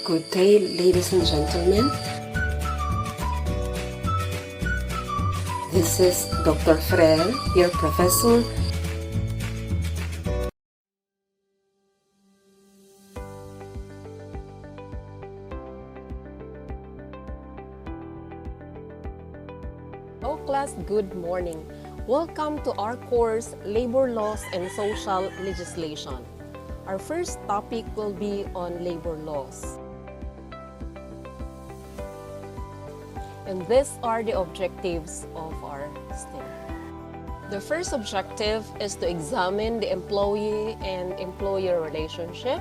Good day, ladies and gentlemen. This is Dr. Frel, your professor. Hello class, good morning. Welcome to our course, Labor Laws and Social Legislation. Our first topic will be on labor laws. And these are the objectives of our study. The first objective is to examine the employee and employer relationship.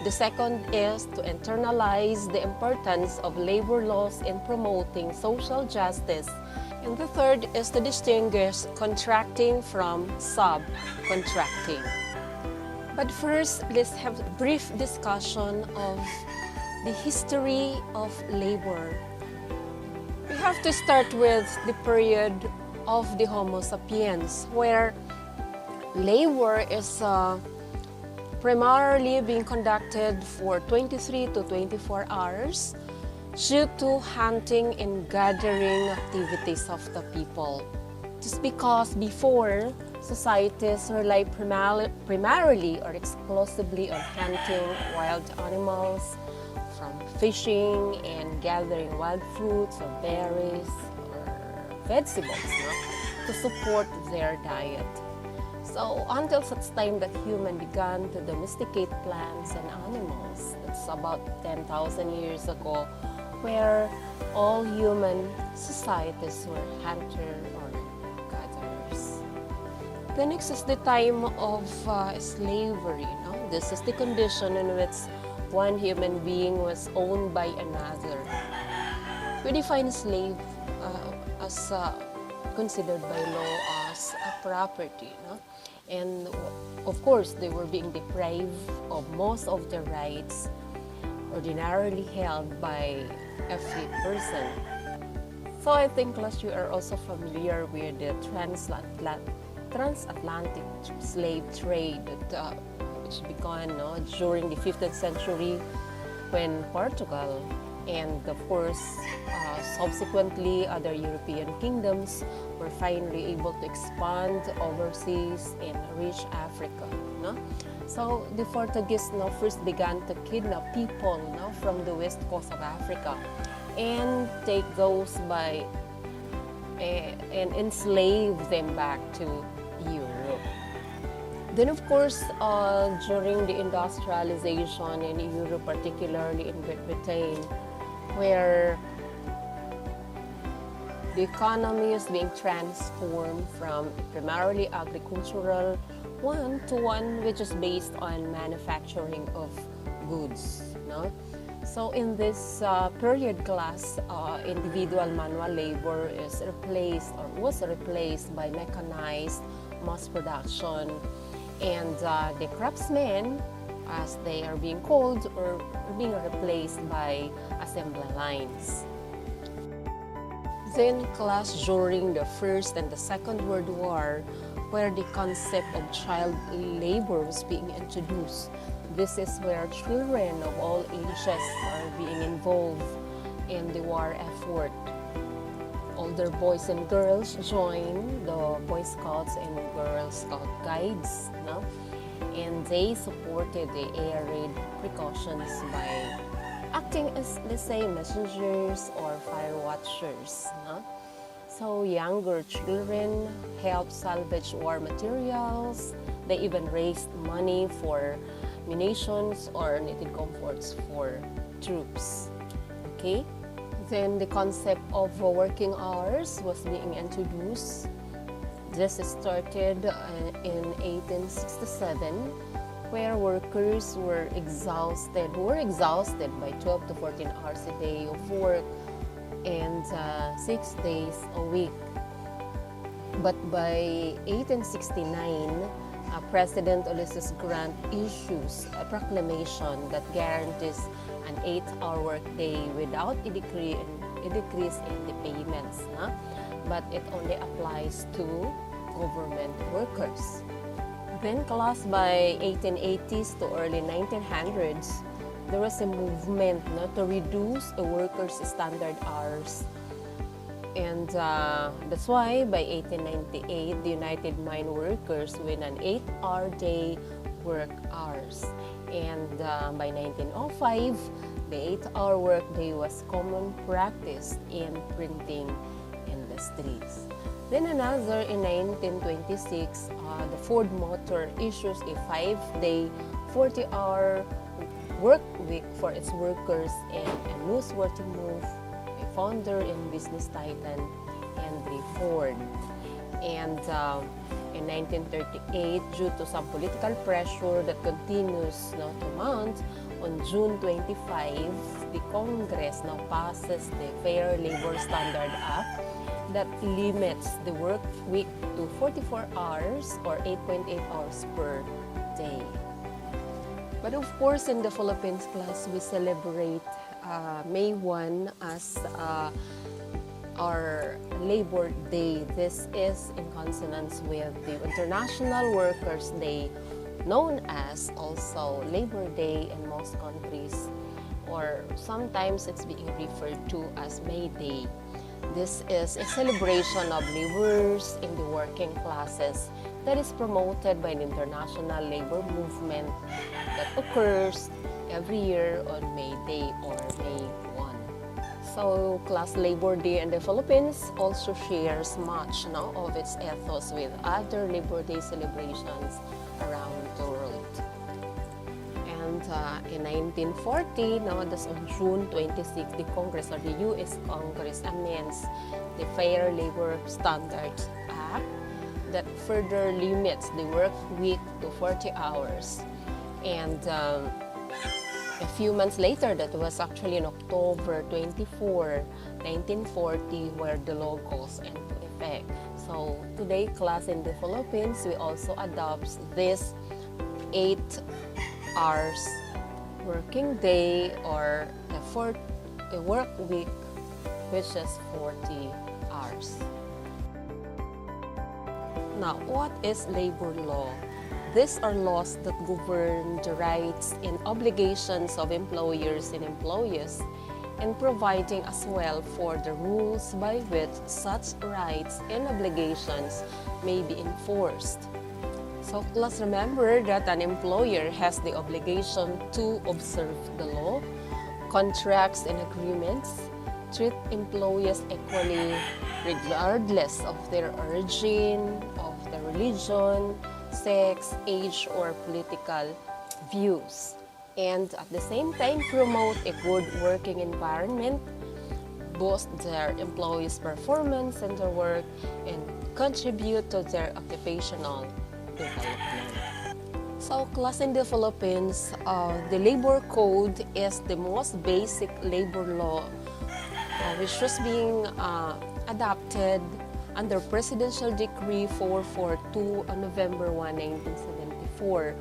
The second is to internalize the importance of labor laws in promoting social justice. And the third is to distinguish contracting from subcontracting. But first, let's have a brief discussion of the history of labor. We have to start with the period of the Homo sapiens, where labor is primarily being conducted for 23 to 24 hours due to hunting and gathering activities of the people. Just because before, societies rely primarily or exclusively on hunting wild animals, from fishing and gathering wild fruits or berries or vegetables, to support their diet. So until such time that human began to domesticate plants and animals, that's about 10,000 years ago, where all human societies were hunter or gatherers. The next is the time of slavery. This is the condition in which one human being was owned by another. We define slave as considered by law as a property. And of course, they were being deprived of most of the rights ordinarily held by a free person. So I think class, you are also familiar with the transatlantic slave trade that which began during the 15th century when Portugal and of course subsequently other European kingdoms were finally able to expand overseas and reach Africa. So the Portuguese first began to kidnap people from the west coast of Africa and take those by and enslave them back to Europe. Then of course, during the industrialization in Europe, particularly in Great Britain, where the economy is being transformed from primarily agricultural one to one which is based on manufacturing of goods. So in this period class, individual manual labor is replaced or was replaced by mechanized mass production, and the craftsmen, as they are being called, are being replaced by assembly lines. Then class, during the First and the Second World War, where the concept of child labor was being introduced. This is where children of all ages are being involved in the war effort. Older boys and girls join the Boy Scouts and Girl Scout Guides, and they supported the air raid precautions by acting as, let's say, messengers or fire watchers. So younger children helped salvage war materials. They even raised money for munitions or needed comforts for troops. Okay? Then the concept of working hours was being introduced. This started in 1867, where workers were exhausted by 12 to 14 hours a day of work and 6 days a week. But by 1869, President Ulysses Grant issues a proclamation that guarantees an 8-hour workday without a decrease in the payments. But it only applies to government workers. Then class, by 1880s to early 1900s, there was a movement to reduce the workers' standard hours. And that's why by 1898, the United Mine Workers win an 8-hour day work hours. And by 1905, the 8-hour work day was common practice in printing industries. Then another in 1926, the Ford Motor issues a 5-day, 40-hour work week for its workers, and a newsworthy move, a founder and business titan, Henry Ford. And in 1938, due to some political pressure that continues now to mount, on June 25, the Congress now passes the Fair Labor Standard Act that limits the work week to 44 hours or 8.8 hours per day. But of course, in the Philippines class, we celebrate May 1 as our Labor Day. This is in consonance with the International Workers' Day, known as also Labor Day in most countries, or sometimes it's being referred to as May Day. This is a celebration of laborers in the working classes that is promoted by the international labor movement that occurs every year on May Day or May 1. So, Class Labor Day in the Philippines also shares much of its ethos with other Labor Day celebrations around the world. And in 1940, that's on June 26, the Congress or the U.S. Congress amends the Fair Labor Standards Act that further limits the work week to 40 hours. And a few months later, that was actually on October 24, 1940, where the law goes into effect. So today, class in the Philippines, we also adopt this 8 hours working day or a work week, which is 40 hours. Now, what is labor law? These are laws that govern the rights and obligations of employers and employees, and providing as well for the rules by which such rights and obligations may be enforced. So let's remember that an employer has the obligation to observe the law, contracts and agreements, treat employees equally regardless of their origin, of their religion, sex, age, or political views, and at the same time promote a good working environment, boost their employees' performance in their work, and contribute to their occupational development. So, class in the Philippines, the labor code is the most basic labor law which was being adopted under Presidential Decree 442 on November 1, 1974,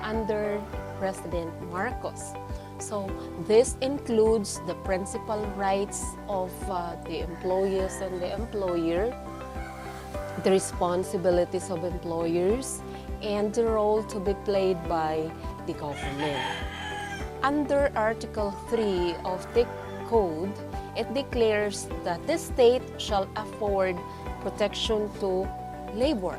under President Marcos. So this includes the principal rights of the employees and the employer, the responsibilities of employers, and the role to be played by the government. Under Article 3 of the Code, it declares that the state shall afford protection to labor.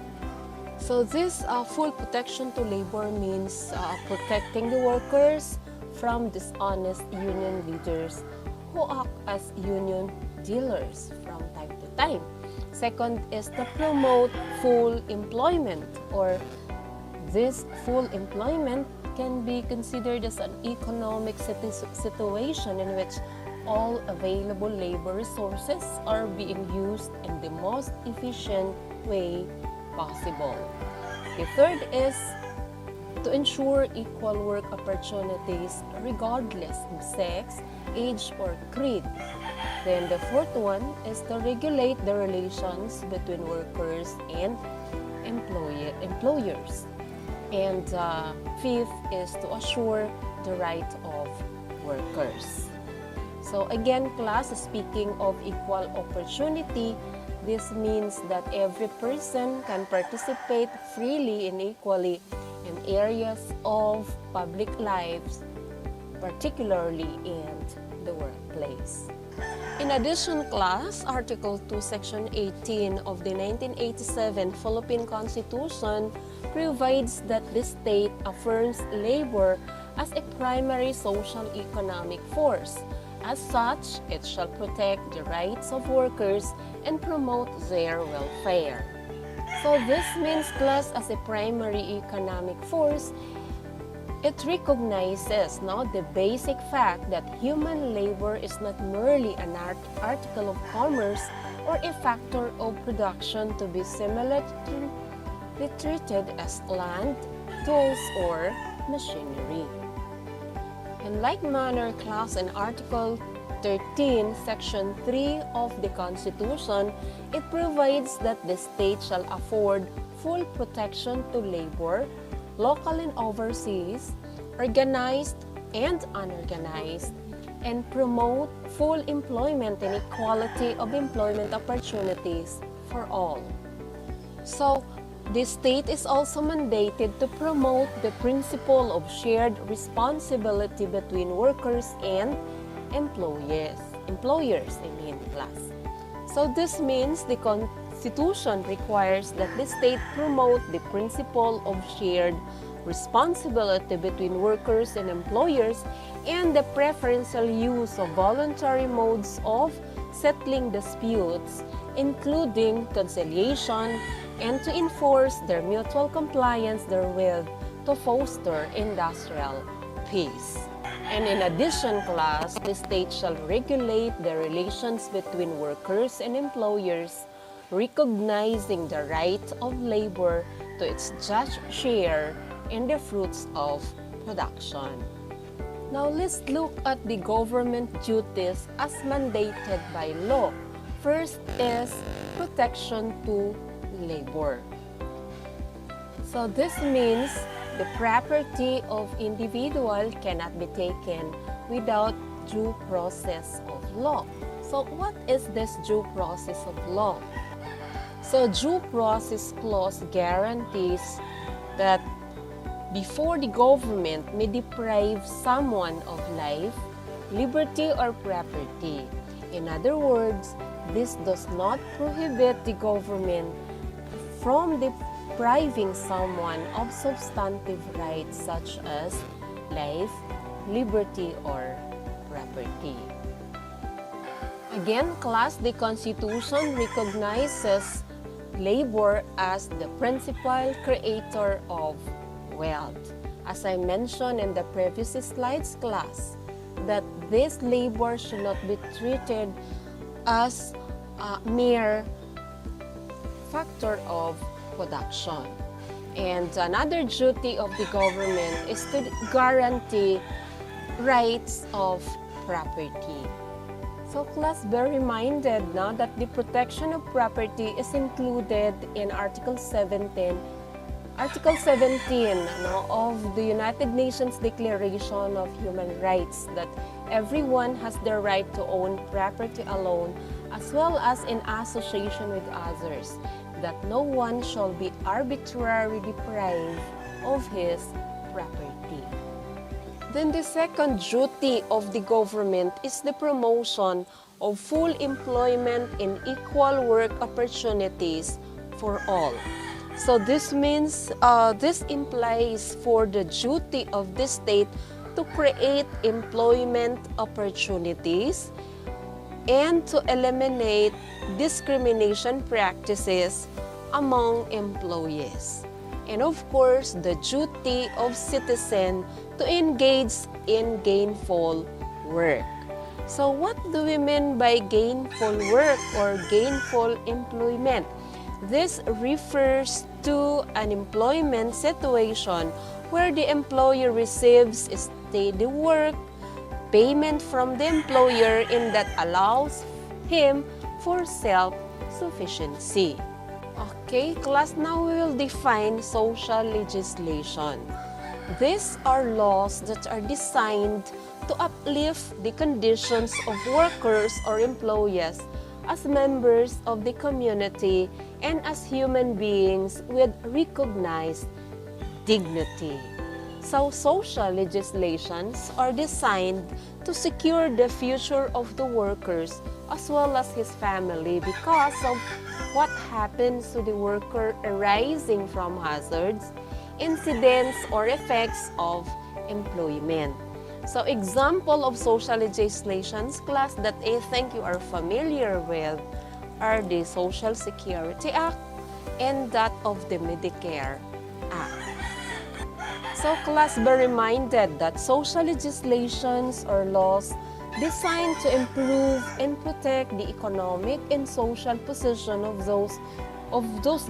So this full protection to labor means protecting the workers from dishonest union leaders who act as union dealers from time to time. Second is to promote full employment, or this full employment can be considered as an economic situation in which all available labor resources are being used in the most efficient way possible. The third is to ensure equal work opportunities regardless of sex, age, or creed. Then the fourth one is to regulate the relations between workers and employers. And fifth is to assure the right of workers. So again, class, speaking of equal opportunity, this means that every person can participate freely and equally in areas of public lives particularly in the workplace. In addition, class, Article 2, Section 18 of the 1987 Philippine Constitution provides that the state affirms labor as a primary social economic force. As such, it shall protect the rights of workers and promote their welfare. So this means class as a primary economic force. It recognizes the basic fact that human labor is not merely an article of commerce or a factor of production to be similarly treated as land, tools, or machinery. In like manner, clause in Article 13, Section 3 of the Constitution, it provides that the state shall afford full protection to labor, local and overseas, organized and unorganized, and promote full employment and equality of employment opportunities for all. So, the state is also mandated to promote the principle of shared responsibility between workers and employers, class. So this means the Constitution requires that the state promote the principle of shared responsibility between workers and employers and the preferential use of voluntary modes of settling disputes, including conciliation, and to enforce their mutual compliance therewith to foster industrial peace. And in addition, class, the state shall regulate the relations between workers and employers, recognizing the right of labor to its just share in the fruits of production. Now let's look at the government duties as mandated by law. First is protection to labor. So this means the property of individual cannot be taken without due process of law. So what is this due process of law? So due process clause guarantees that before the government may deprive someone of life, liberty, or property. In other words, this does not prohibit the government from depriving someone of substantive rights such as life, liberty, or property. Again, class, the Constitution recognizes labor as the principal creator of wealth. As I mentioned in the previous slides, class, that this labor should not be treated as a mere factor of production. And another duty of the government is to guarantee rights of property. So class, bear reminded now that the protection of property is included in Article 17 of the United Nations Declaration of Human Rights, that everyone has the right to own property alone as well as in association with others, that no one shall be arbitrarily deprived of his property. Then the second duty of the government is the promotion of full employment and equal work opportunities for all. So this means, this implies for the duty of the state to create employment opportunities and to eliminate discrimination practices among employees. And of course, the duty of citizen to engage in gainful work. So what do we mean by gainful work or gainful employment? This refers to an employment situation where the employer receives steady work, payment from the employer, and that allows him for self-sufficiency. Okay, class, now we will define social legislation. These are laws that are designed to uplift the conditions of workers or employees as members of the community and as human beings with recognized dignity. So social legislations are designed to secure the future of the workers as well as his family because of what happens to the worker arising from hazards, incidents, or effects of employment. So example of social legislations class that I think you are familiar with are the Social Security Act and that of the Medicare Act. So class, be reminded that social legislations or laws designed to improve and protect the economic and social position of those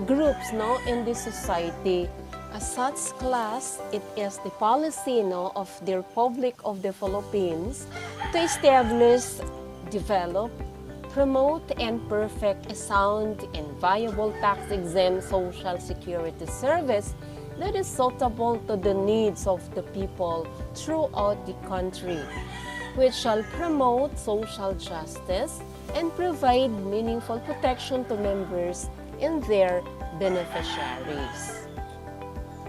groups in the society. As such class, it is the policy of the Republic of the Philippines to establish, develop, promote, and perfect a sound and viable tax-exempt social security service that is suitable to the needs of the people throughout the country, which shall promote social justice and provide meaningful protection to members and their beneficiaries.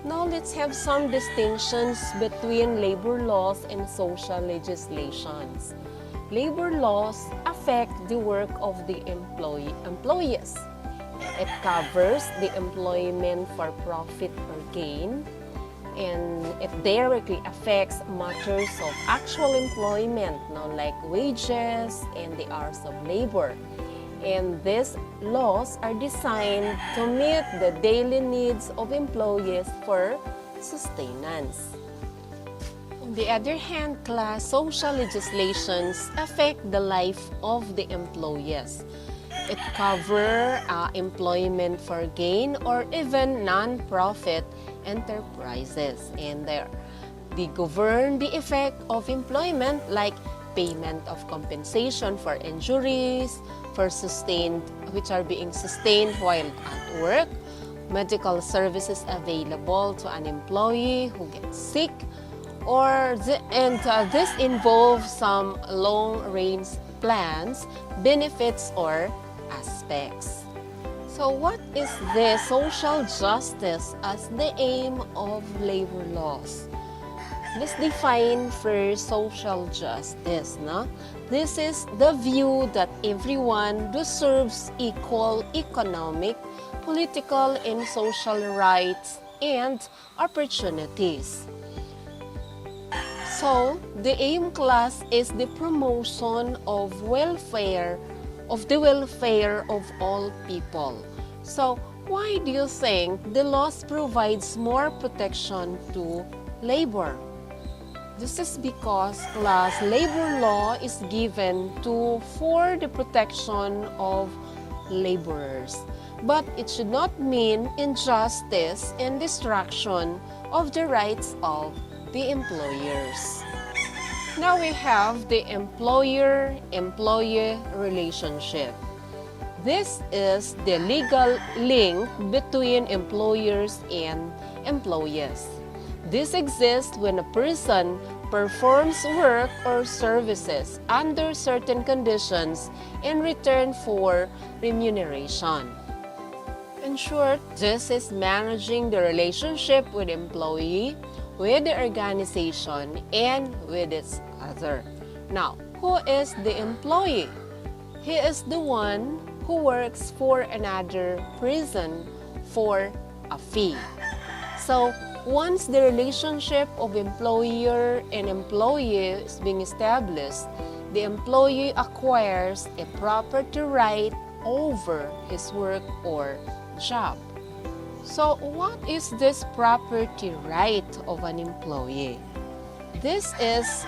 Now let's have some distinctions between labor laws and social legislations. Labor laws affect the work of the employees. It covers the employment for profit or gain, and it directly affects matters of actual employment, like wages and the hours of labor. And these laws are designed to meet the daily needs of employees for sustenance. On the other hand, class, social legislations affect the life of the employees. It covers employment for gain or even non-profit enterprises, and they govern the effect of employment like payment of compensation for injuries, which are being sustained while at work, medical services available to an employee who gets sick, this involves some long-range plans, benefits, or aspects. So what is the social justice as the aim of labor laws? Let's define first social justice. This is the view that everyone deserves equal economic, political, and social rights and opportunities. So, the aim class is the promotion of the welfare of all people. So, why do you think the laws provides more protection to labor? This is because class labor law is given for the protection of laborers. But it should not mean injustice and destruction of the rights of the employers. Now we have the employer-employee relationship. This is the legal link between employers and employees. This exists when a person performs work or services under certain conditions in return for remuneration. In short, this is managing the relationship with employee, with the organization, and with its other. Now, who is the employee? He is the one who works for another person for a fee. So, once the relationship of employer and employee is being established, the employee acquires a property right over his work or job. So, what is this property right of an employee? This is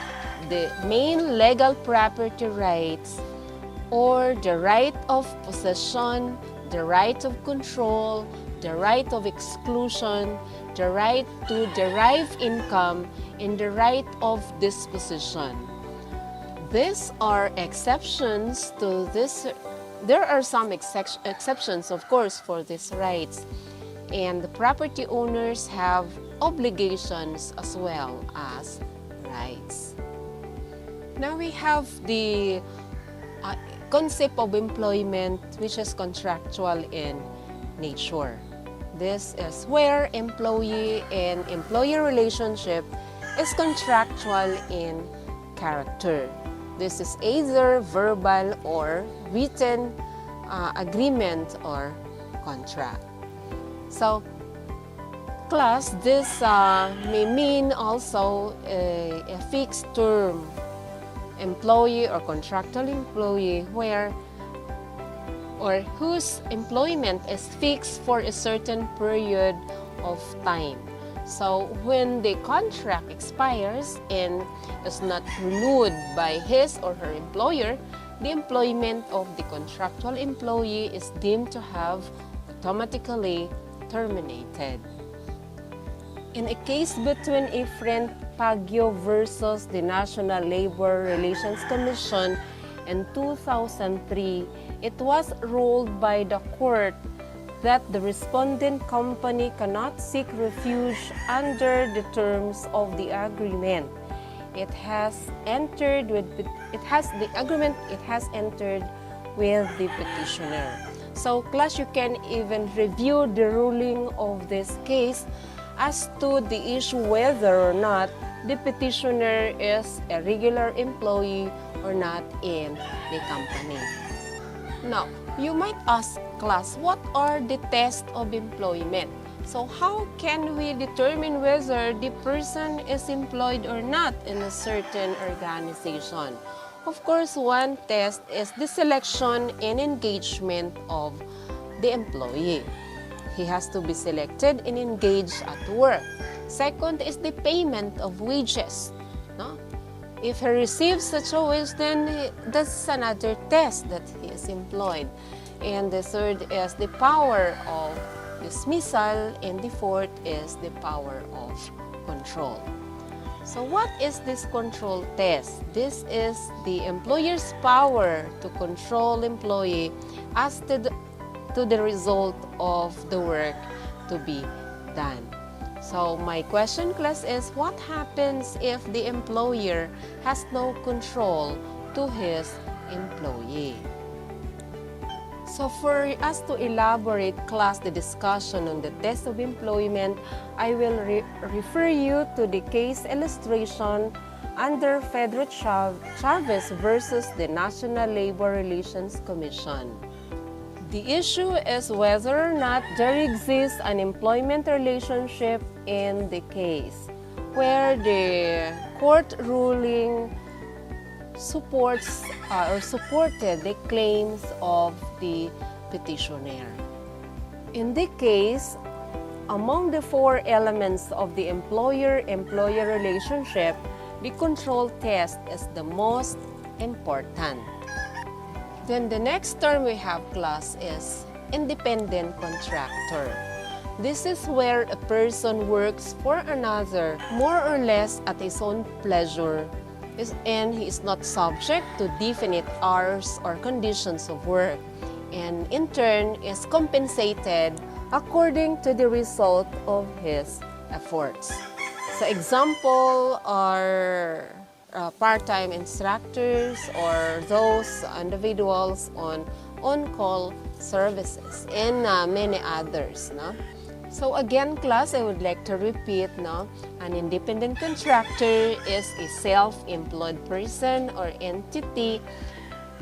the main legal property rights, or the right of possession, the right of control, the right of exclusion, the right to derive income, and the right of disposition. These are exceptions to this. There are some exceptions, of course, for these rights. And the property owners have obligations as well as rights. Now we have the concept of employment, which is contractual in nature. This is where employee and employer relationship is contractual in character. This is either verbal or written agreement or contract. So, class, this may mean also a fixed term employee or contractual employee where or whose employment is fixed for a certain period of time. So when the contract expires and is not renewed by his or her employer, the employment of the contractual employee is deemed to have automatically terminated. In a case between Efren Pagyo versus the National Labor Relations Commission in 2003, it was ruled by the court that the respondent company cannot seek refuge under the terms of the agreement. It has entered with the petitioner. So class, you can even review the ruling of this case as to the issue whether or not the petitioner is a regular employee or not in the company. Now, you might ask class, what are the tests of employment? So how can we determine whether the person is employed or not in a certain organization? Of course, one test is the selection and engagement of the employee. He has to be selected and engaged at work. Second is the payment of wages. No? If he receives such a wage, then that's another test that he is employed. And the third is the power of dismissal, and the fourth is the power of control. So what is this control test? This is the employer's power to control employee as to the result of the work to be done. So my question, class, is what happens if the employer has no control to his employee? So for us to elaborate, class, the discussion on the test of employment, I will refer you to the case illustration under Pedro Chavez versus the National Labor Relations Commission. The issue is whether or not there exists an employment relationship in the case, where the court ruling supports or supported the claims of the petitioner. In the case, among the four elements of the employer-employer relationship, the control test is the most important. Then the next term we have, class, is independent contractor. This is where a person works for another more or less at his own pleasure, and he is not subject to definite hours or conditions of work, and in turn is compensated according to the result of his efforts. So example are part-time instructors or those individuals on on-call services and many others. No? So again, class, I would like to repeat, no? An independent contractor is a self-employed person or entity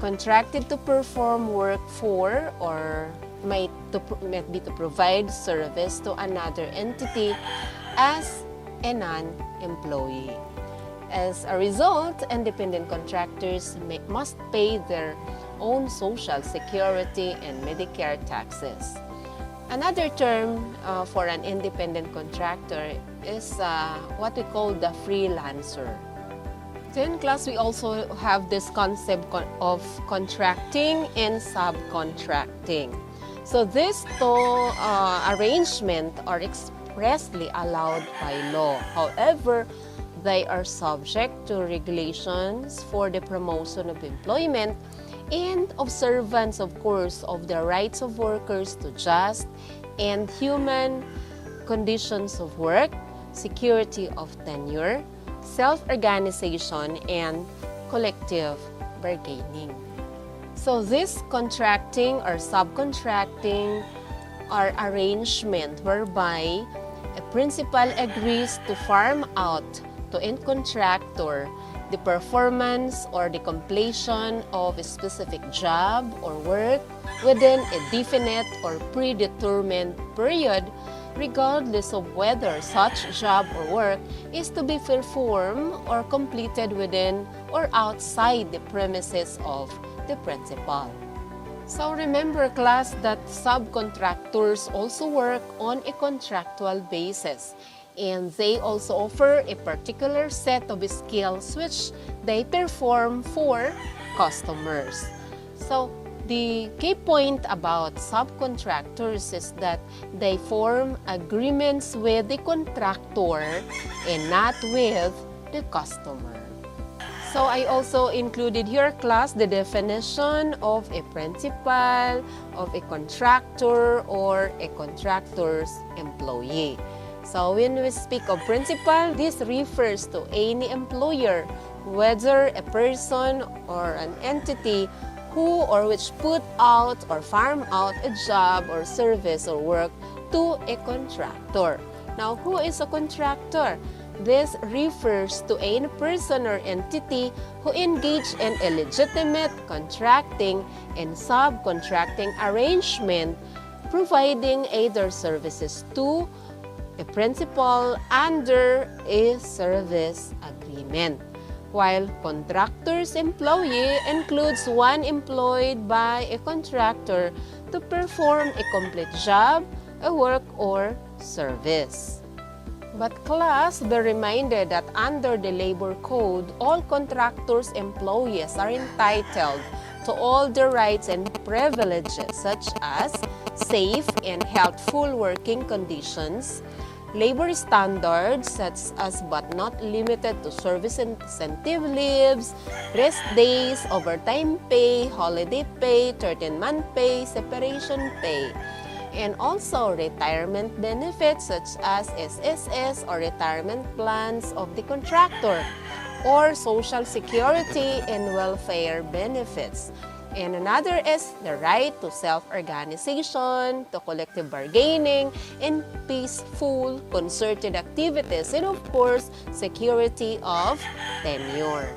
contracted to perform work for or might be to provide service to another entity as a non-employee. As a result, independent contractors must pay their own Social Security and Medicare taxes. Another term for an independent contractor is what we call the freelancer. Then, class, we also have this concept of contracting and subcontracting. So these two arrangements are expressly allowed by law. However, they are subject to regulations for the promotion of employment and observance, of course, of the rights of workers to just and human conditions of work, security of tenure, self-organization, and collective bargaining. So this contracting or subcontracting are arrangement whereby a principal agrees to farm out to a contractor the performance or the completion of a specific job or work within a definite or predetermined period, regardless of whether such job or work is to be performed or completed within or outside the premises of the principal. So remember, class, that subcontractors also work on a contractual basis, and they also offer a particular set of skills which they perform for customers. So the key point about subcontractors is that they form agreements with the contractor and not with the customer. So I also included here, class, the definition of a principal, of a contractor, or a contractor's employee. So when we speak of principal, this refers to any employer, whether a person or an entity who or which put out or farm out a job or service or work to a contractor. Now, who is a contractor? This refers to any person or entity who engage in a legitimate contracting and subcontracting arrangement, providing either services to a principal under a service agreement. While contractor's employee includes one employed by a contractor to perform a complete job, a work, or service. But class, be reminded that under the labor code, all contractors' employees are entitled to all the rights and privileges such as safe and healthful working conditions, labor standards such as but not limited to service incentive leaves, rest days, overtime pay, holiday pay, 13-month pay, separation pay, and also retirement benefits such as SSS or retirement plans of the contractor, or social security and welfare benefits. And another is the right to self-organization, to collective bargaining, and peaceful, concerted activities, and of course, security of tenure.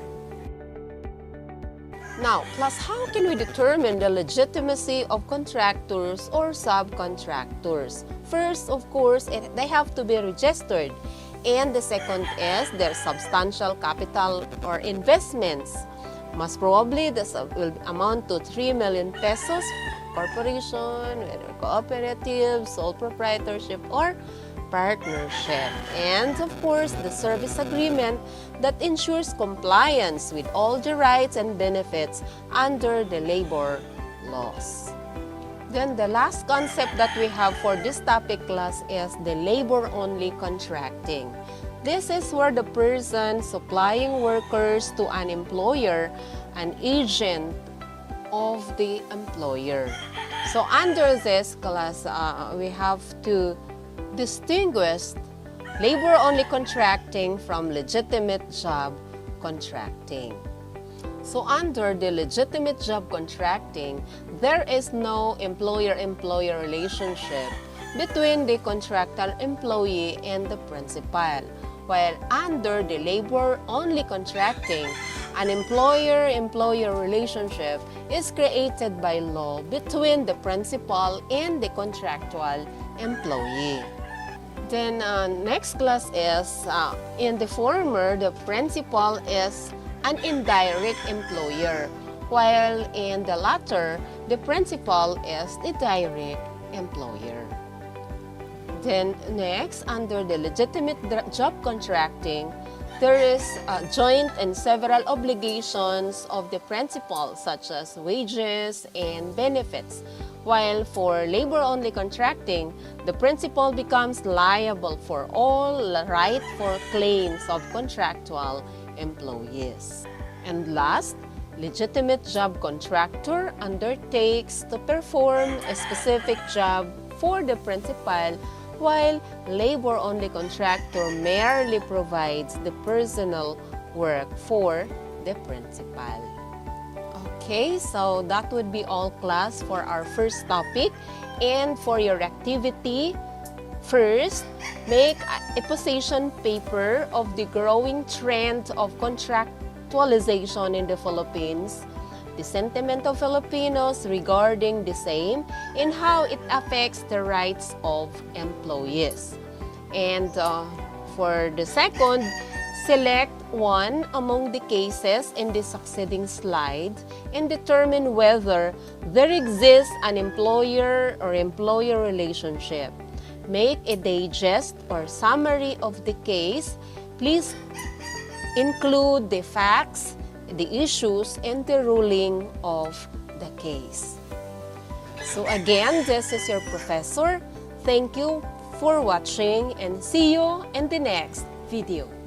Now, plus, how can we determine the legitimacy of contractors or subcontractors? First, of course, they have to be registered. And the second is their substantial capital or investments. Most probably, this will amount to 3 million pesos, corporation, whether cooperative, sole proprietorship, or partnership. And of course, the service agreement that ensures compliance with all the rights and benefits under the labor laws. Then the last concept that we have for this topic, class, is the labor-only contracting. This is where the person supplying workers to an employer, an agent of the employer. So under this class, we have to distinguish labor-only contracting from legitimate job contracting. So under the legitimate job contracting, there is no employer-employer relationship between the contractor employee and the principal. While under the labor-only contracting, an employer-employer relationship is created by law between the principal and the contractual employee. Then next class is, in the former, the principal is an indirect employer, while in the latter, the principal is the direct employer. Then next, under the legitimate job contracting, there is joint and several obligations of the principal, such as wages and benefits. While for labor-only contracting, the principal becomes liable for all rightful claims of contractual employees. And last, legitimate job contractor undertakes to perform a specific job for the principal, while labor-only contractor merely provides the personal work for the principal. Okay, so that would be all, class, for our first topic. And for your activity, first, make a position paper of the growing trend of contractualization in the Philippines, the sentiment of Filipinos regarding the same, and how it affects the rights of employees. And for the second, select one among the cases in the succeeding slide and determine whether there exists an employer or employee relationship. Make a digest or summary of the case. Please include the facts, the issues, and the ruling of the case. So again, this is your professor. Thank you for watching and see you in the next video.